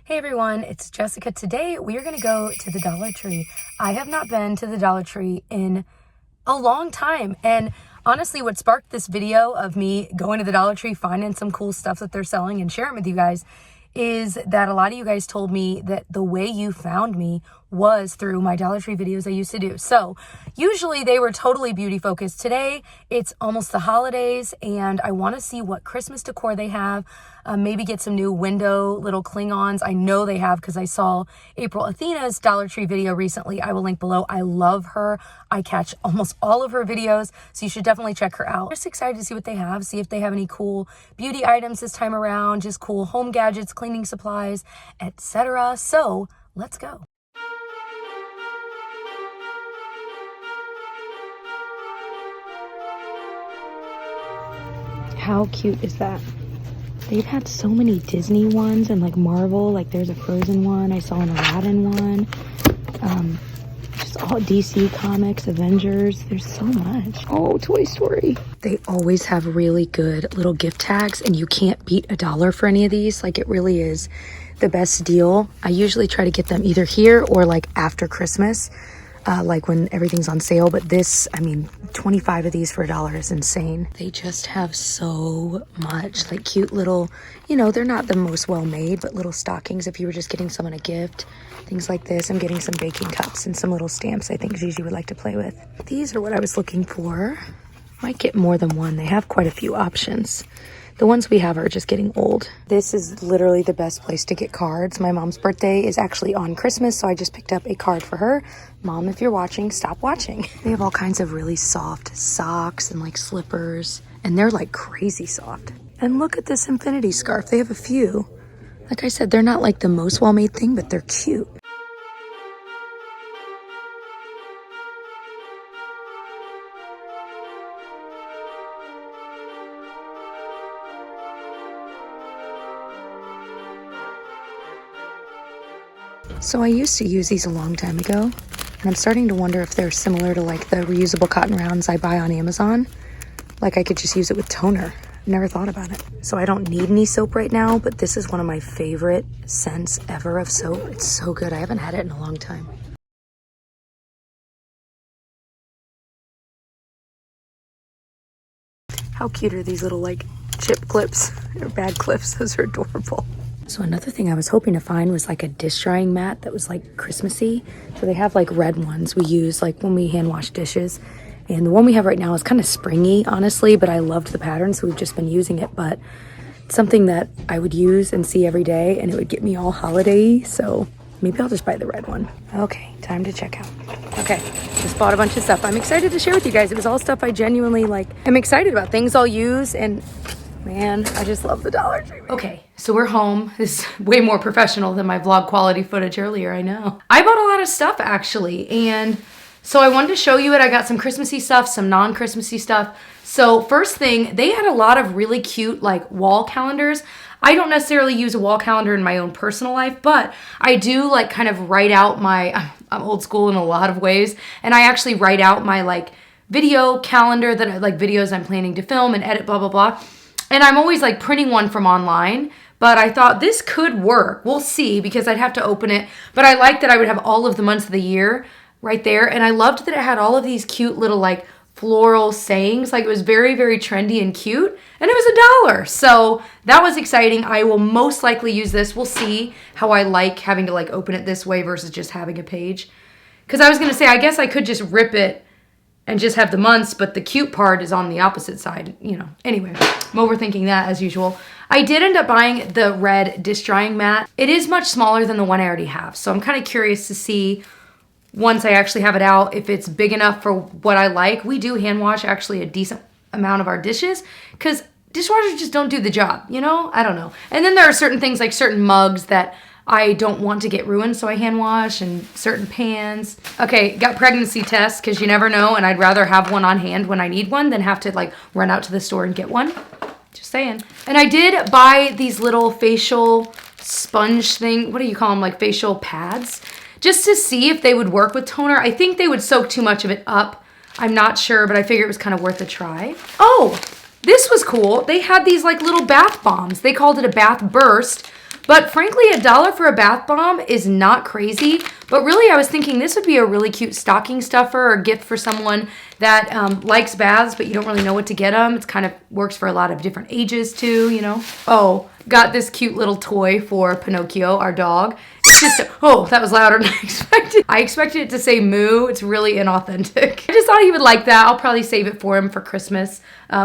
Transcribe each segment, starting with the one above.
Hey everyone, it's Jessica. Today we are going to go to the Dollar Tree. I have not been to the Dollar Tree in a long time, and honestly what sparked this video of me going to the Dollar Tree, finding some cool stuff that they're selling and sharing with you guys, is that a lot of you guys told me that the way you found me was through my Dollar Tree videos I used to do. So usually they were totally beauty focused. Today it's almost the holidays and I want to see what Christmas decor they have. Maybe get some new window little Klingons. I know they have because I saw April Athena's Dollar Tree video recently. I will link below. I love her. I catch almost all of her videos, so you should definitely check her out. I'm just excited to see what they have, see if they have any cool beauty items this time around, just cool home gadgets, cleaning supplies, etc. So let's go. How cute is that? They've had so many Disney ones and like Marvel, like there's a Frozen one, I saw an Aladdin one, just all DC Comics, Avengers, there's so much. Oh, Toy Story. They always have really good little gift tags and you can't beat $1 for any of these. Like it really is the best deal. I usually try to get them either here or like after Christmas. Like when everything's on sale, but this, I mean, 25 of these for $1 is insane. They just have so much, like cute little, you know, they're not the most well-made, but little stockings if you were just getting someone a gift, things like this. I'm getting some baking cups and some little stamps I think Gigi would like to play with. These are what I was looking for. Might get more than one. They have quite a few options. The ones we have are just getting old. This is literally the best place to get cards. My mom's birthday is actually on Christmas, so I just picked up a card for her. Mom, if you're watching, stop watching. They have all kinds of really soft socks and like slippers, and they're like crazy soft. And look at this infinity scarf. They have a few. Like I said, they're not like the most well-made thing, but they're cute. So I used to use these a long time ago, and I'm starting to wonder if they're similar to like the reusable cotton rounds I buy on Amazon. Like I could just use it with toner. Never thought about it. So I don't need any soap right now, but this is one of my favorite scents ever of soap. It's so good. I haven't had it in a long time. How cute are these little like chip clips or bag clips? Those are adorable. So another thing I was hoping to find was like a dish drying mat that was like Christmassy. So they have like red ones we use like when we hand wash dishes. And the one we have right now is kind of springy, honestly, but I loved the pattern, so we've just been using it. But it's something that I would use and see every day, and it would get me all holiday-y, so maybe I'll just buy the red one. Okay, time to check out. Okay, just bought a bunch of stuff. I'm excited to share with you guys. It was all stuff I genuinely like. I'm excited about things I'll use, and man, I just love the Dollar Tree. Okay, so we're home. This is way more professional than my vlog quality footage earlier, I know. I bought a lot of stuff actually, and so I wanted to show you it. I got some Christmassy stuff, some non-Christmassy stuff. So first thing, they had a lot of really cute like wall calendars. I don't necessarily use a wall calendar in my own personal life, but I do like kind of write out my, I'm old school in a lot of ways, and I actually write out my like video calendar that I like videos I'm planning to film and edit, blah, blah, blah. And I'm always like printing one from online, but I thought this could work. We'll see because I'd have to open it. But I liked that I would have all of the months of the year right there. And I loved that it had all of these cute little like floral sayings. Like it was very, very trendy and cute. And it was $1. So that was exciting. I will most likely use this. We'll see how I like having to like open it this way versus just having a page. Because I was going to say, I guess I could just rip it and just have the months, but the cute part is on the opposite side, you know. Anyway, I'm overthinking that as usual. I did end up buying the red dish drying mat. It is much smaller than the one I already have, so I'm kind of curious to see once I actually have it out if it's big enough for what I like. We do hand wash actually a decent amount of our dishes because dishwashers just don't do the job, you know? I don't know. And then there are certain things like certain mugs that I don't want to get ruined, so I hand wash, and certain pans. Okay, got pregnancy tests because you never know, and I'd rather have one on hand when I need one than have to like run out to the store and get one. Just saying. And I did buy these little facial sponge thing. What do you call them? Like facial pads, just to see if they would work with toner. I think they would soak too much of it up. I'm not sure, but I figured it was kind of worth a try. Oh, this was cool. They had these like little bath bombs. They called it a bath burst. But frankly, $1 for a bath bomb is not crazy. But really, I was thinking this would be a really cute stocking stuffer or gift for someone that likes baths, but you don't really know what to get them. It kind of works for a lot of different ages too, you know. Oh, got this cute little toy for Pinocchio, our dog. It's just, oh, that was louder than I expected. I expected it to say moo. It's really inauthentic. I just thought he would like that. I'll probably save it for him for Christmas.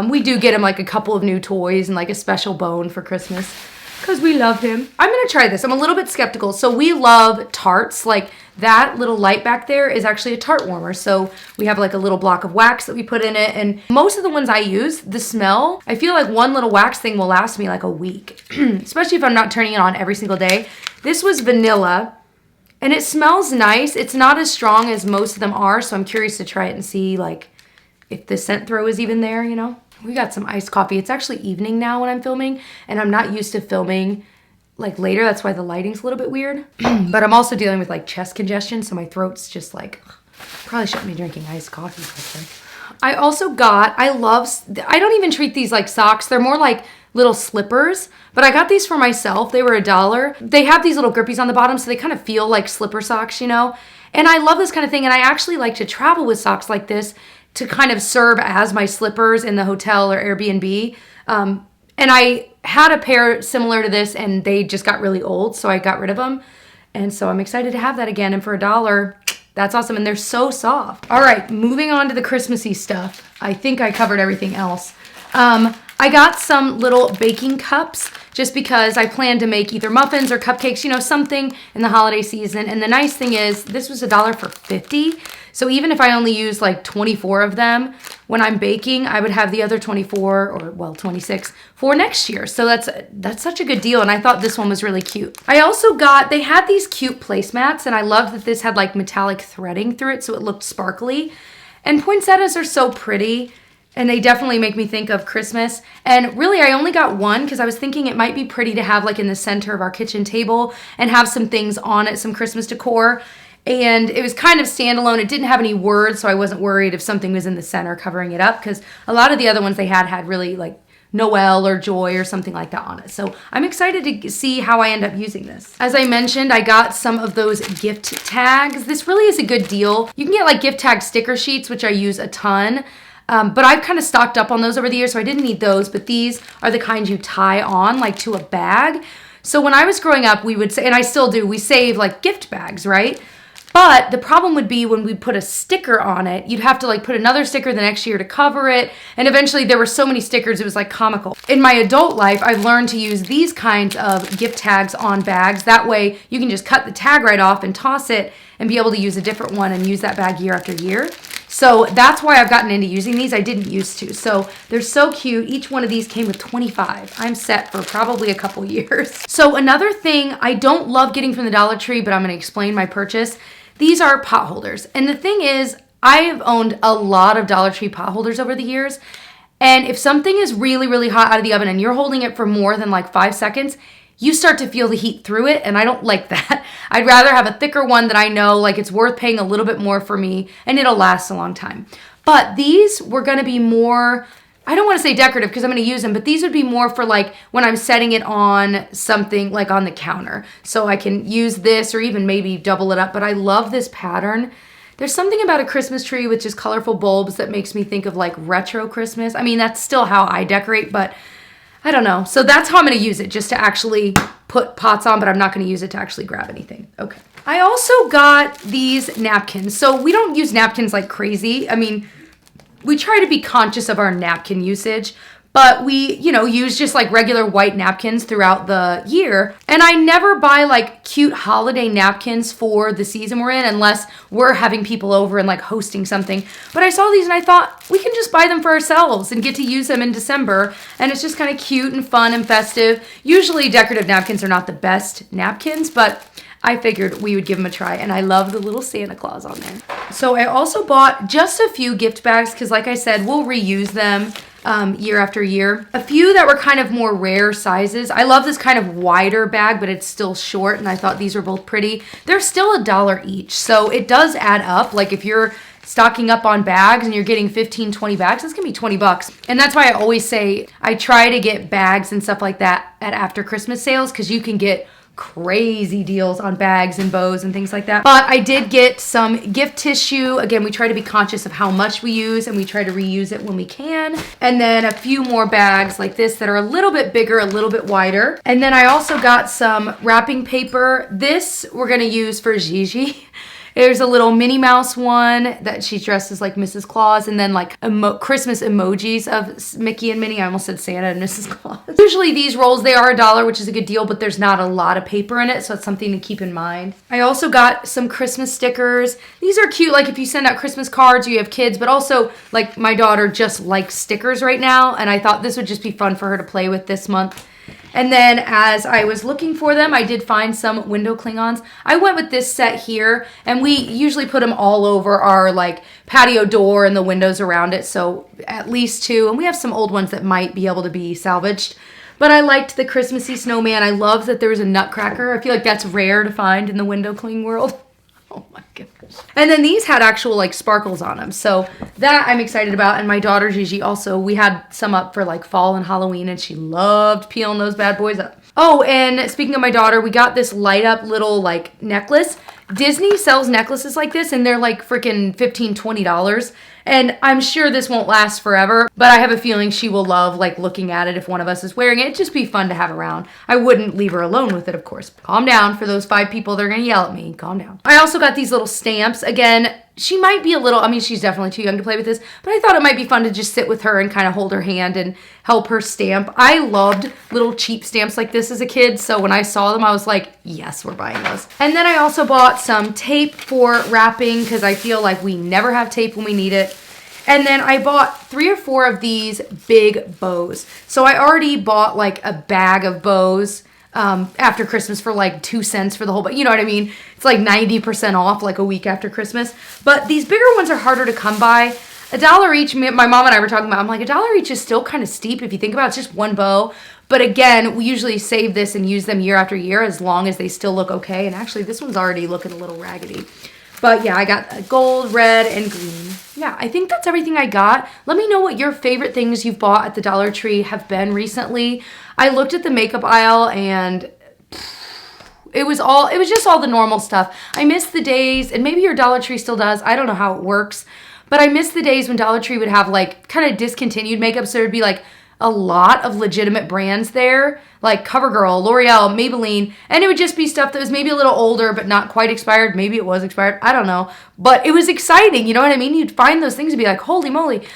We do get him like a couple of new toys and like a special bone for Christmas because we love him. I'm going to try this. I'm a little bit skeptical. So we love tarts. Like that little light back there is actually a tart warmer. So we have like a little block of wax that we put in it. And most of the ones I use, the smell, I feel like one little wax thing will last me like a week, especially if I'm not turning it on every single day. This was vanilla and it smells nice. It's not as strong as most of them are. So I'm curious to try it and see like if the scent throw is even there, you know. We got some iced coffee. It's actually evening now when I'm filming and I'm not used to filming like later. That's why the lighting's a little bit weird. But I'm also dealing with like chest congestion. So my throat's just like, probably shouldn't be drinking iced coffee. I also got, I don't even treat these like socks. They're more like little slippers, but I got these for myself. They were $1. They have these little grippies on the bottom. So they kind of feel like slipper socks, you know, and I love this kind of thing. And I actually like to travel with socks like this to kind of serve as my slippers in the hotel or Airbnb. And I had a pair similar to this and they just got really old, so I got rid of them. And so I'm excited to have that again. And for $1, that's awesome. And they're so soft. All right, moving on to the Christmassy stuff. I think I covered everything else. I got some little baking cups just because I plan to make either muffins or cupcakes, you know, something in the holiday season. And the nice thing is this was $1 for 50. So even if I only use like 24 of them when I'm baking, I would have the other 24 or well, 26 for next year. So that's such a good deal. And I thought this one was really cute. I also got, they had these cute placemats and I love that this had like metallic threading through it. So it looked sparkly and poinsettias are so pretty. And they definitely make me think of Christmas. And really, I only got one because I was thinking it might be pretty to have like in the center of our kitchen table and have some things on it, some Christmas decor. And it was kind of standalone. It didn't have any words, so I wasn't worried if something was in the center covering it up because a lot of the other ones they had really like Noel or Joy or something like that on it. So I'm excited to see how I end up using this. As I mentioned, I got some of those gift tags. This really is a good deal. You can get like gift tag sticker sheets, which I use a ton. But I've kind of stocked up on those over the years, so I didn't need those. But these are the kind you tie on like to a bag. So when I was growing up, we would say, and I still do, we save like gift bags, right? But the problem would be when we put a sticker on it, you'd have to like put another sticker the next year to cover it. And eventually there were so many stickers, it was like comical. In my adult life, I've learned to use these kinds of gift tags on bags. That way you can just cut the tag right off and toss it and be able to use a different one and use that bag year after year. So that's why I've gotten into using these. I didn't used to. So they're so cute. Each one of these came with 25. I'm set for probably a couple years. So another thing I don't love getting from the Dollar Tree, but I'm going to explain my purchase. These are pot holders. And the thing is, I have owned a lot of Dollar Tree pot holders over the years. And if something is really, really hot out of the oven and you're holding it for more than like 5 seconds, you start to feel the heat through it, and I don't like that. I'd rather have a thicker one that I know like it's worth paying a little bit more for me, and it'll last a long time. But these were going to be more, I don't want to say decorative because I'm going to use them, but these would be more for like when I'm setting it on something like on the counter. So I can use this or even maybe double it up, but I love this pattern. There's something about a Christmas tree with just colorful bulbs that makes me think of like retro Christmas. I mean, that's still how I decorate, but I don't know. So that's how I'm going to use it, just to actually put pots on, but I'm not going to use it to actually grab anything. Okay. I also got these napkins. So we don't use napkins like crazy. I mean, we try to be conscious of our napkin usage, but we, you know, use just like regular white napkins throughout the year. And I never buy like cute holiday napkins for the season we're in unless we're having people over and like hosting something. But I saw these and I thought we can just buy them for ourselves and get to use them in December. And it's just kind of cute and fun and festive. Usually decorative napkins are not the best napkins, but I figured we would give them a try, and I love the little Santa Claus on there. So I also bought just a few gift bags because like I said, we'll reuse them year after year. A few that were kind of more rare sizes. I love this kind of wider bag, but it's still short, and I thought these were both pretty. They're still $1 each, so it does add up. Like if you're stocking up on bags and you're getting 15, 20 bags, that's gonna be 20 bucks. And that's why I always say I try to get bags and stuff like that at after Christmas sales, because you can get crazy deals on bags and bows and things like that. But I did get some gift tissue. Again, we try to be conscious of how much we use and we try to reuse it when we can. And then a few more bags like this that are a little bit bigger, a little bit wider. And then I also got some wrapping paper. This we're gonna use for Gigi. There's a little Minnie Mouse one that she's dressed as like Mrs. Claus, and then like Christmas emojis of Mickey and Minnie. I almost said Santa and Mrs. Claus. Usually these rolls, they are $1, which is a good deal, but there's not a lot of paper in it, so it's something to keep in mind. I also got some Christmas stickers. These are cute, like if you send out Christmas cards or you have kids, but also like my daughter just likes stickers right now, and I thought this would just be fun for her to play with this month. And then as I was looking for them, I did find some window Klingons. I went with this set here, and we usually put them all over our like patio door and the windows around it. So at least 2, and we have some old ones that might be able to be salvaged. But I liked the Christmassy snowman. I love that there was a nutcracker. I feel like that's rare to find in the window cling world. Oh my goodness. And then these had actual like sparkles on them. So that I'm excited about. And my daughter Gigi also, we had some up for like fall and Halloween, and she loved peeling those bad boys up. Oh, and speaking of my daughter, we got this light up little like necklace. Disney sells necklaces like this, and they're like freaking $15, $20. And I'm sure this won't last forever, but I have a feeling she will love like looking at it if one of us is wearing it. It'd just be fun to have around. I wouldn't leave her alone with it, of course. Calm down for those 5 people that are gonna yell at me. Calm down. I also got these little stamps. Again, she might be a little, I mean, she's definitely too young to play with this, but I thought it might be fun to just sit with her and kind of hold her hand and help her stamp. I loved little cheap stamps like this as a kid, so when I saw them, I was like, yes, we're buying those. And then I also bought some tape for wrapping, because I feel like we never have tape when we need it. And then I bought 3 or 4 of these big bows. So I already bought like a bag of bows after Christmas for like 2 cents for the whole, but you know what I mean? It's like 90% off like a week after Christmas. But these bigger ones are harder to come by. $1 each, my mom and I were talking about, I'm like, $1 each is still kind of steep if you think about it. It's just one bow. But again, we usually save this and use them year after year as long as they still look okay. And actually this one's already looking a little raggedy. But yeah, I got gold, red, and green. Yeah, I think that's everything I got. Let me know what your favorite things you've bought at the Dollar Tree have been recently. I looked at the makeup aisle and it was just all the normal stuff. I miss the days, and maybe your Dollar Tree still does. I don't know how it works. But I miss the days when Dollar Tree would have like kind of discontinued makeup. So there'd be like a lot of legitimate brands there, like CoverGirl, L'Oreal, Maybelline, and it would just be stuff that was maybe a little older but not quite expired. Maybe it was expired, I don't know, but it was exciting, you know what I mean? You'd find those things and be like, holy moly.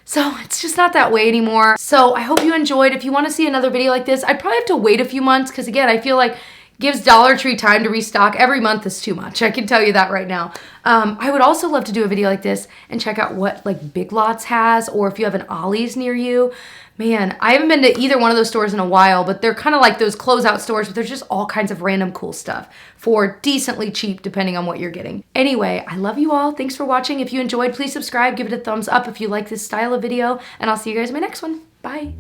So it's just not that way anymore. So I hope you enjoyed. If you want to see another video like this, I'd probably have to wait a few months, because again, I feel like gives Dollar Tree time to restock. Every month is too much. I can tell you that right now. I would also love to do a video like this and check out what like Big Lots has, or if you have an Ollie's near you. Man, I haven't been to either one of those stores in a while, but they're kind of like those closeout stores, but there's just all kinds of random cool stuff for decently cheap depending on what you're getting. Anyway, I love you all. Thanks for watching. If you enjoyed, please subscribe, give it a thumbs up if you like this style of video, and I'll see you guys in my next one. Bye.